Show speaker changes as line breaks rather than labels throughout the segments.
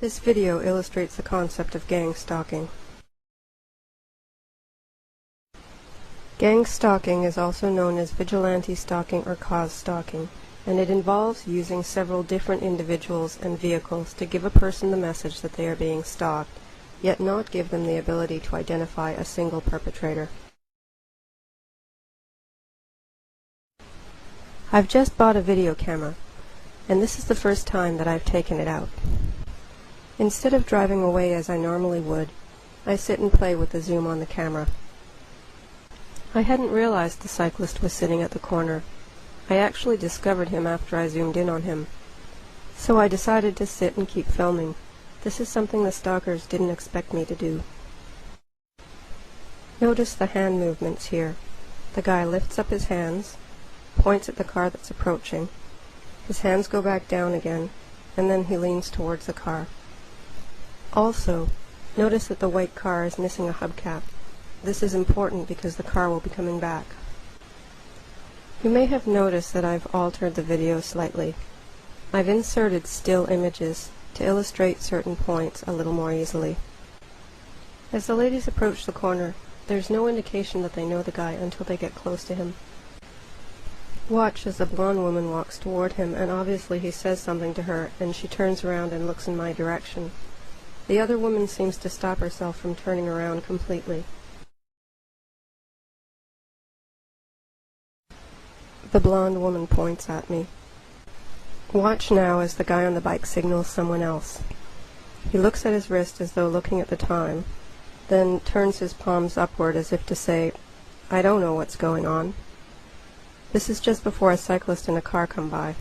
This video illustrates the concept of gang stalking. Gang stalking is also known as vigilante stalking or cause stalking, and it involves using several different individuals and vehicles to give a person the message that they are being stalked, yet not give them the ability to identify a single perpetrator. I've just bought a video camera, and this is the first time that I've taken it out. Instead of driving away as I normally would, I sit and play with the zoom on the camera. I hadn't realized the cyclist was sitting at the corner. I actually discovered him after I zoomed in on him. So I decided to sit and keep filming. This is something the stalkers didn't expect me to do. Notice the hand movements here. The guy lifts up his hands, points at the car that's approaching. His hands go back down again, and then he leans towards the car. Also, notice that the white car is missing a hubcap. This is important because the car will be coming back. You may have noticed that I've altered the video slightly. I've inserted still images to illustrate certain points a little more easily. As the ladies approach the corner, there's no indication that they know the guy until they get close to him. Watch as the blonde woman walks toward him, and obviously he says something to her, and she turns around and looks in my direction. The other woman seems to stop herself from turning around completely. The blonde woman points at me. Watch now as the guy on the bike signals someone else. He looks at his wrist as though looking at the time, then turns his palms upward as if to say, "I don't know what's going on." This is just before a cyclist and a car come by.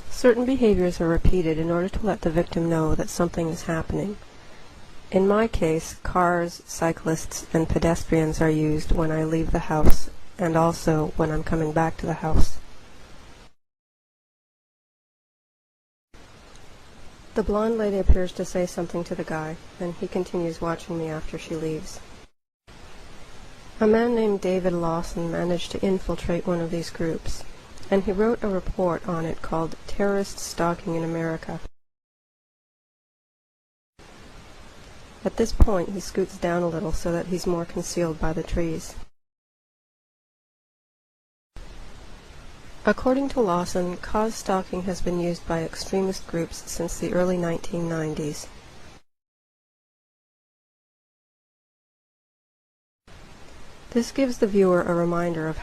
Certain behaviors are repeated in order to let the victim know that something is happening. In my case, cars, cyclists, and pedestrians are used when I leave the house, and also when I'm coming back to the house. The blonde lady appears to say something to the guy, and he continues watching me after she leaves. A man named David Lawson managed to infiltrate one of these groups, and he wrote a report on it called Terrorist Stalking in America. At this point, he scoots down a little so that he's more concealed by the trees. According to Lawson, cause stalking has been used by extremist groups since the early 1990s. This gives the viewer a reminder of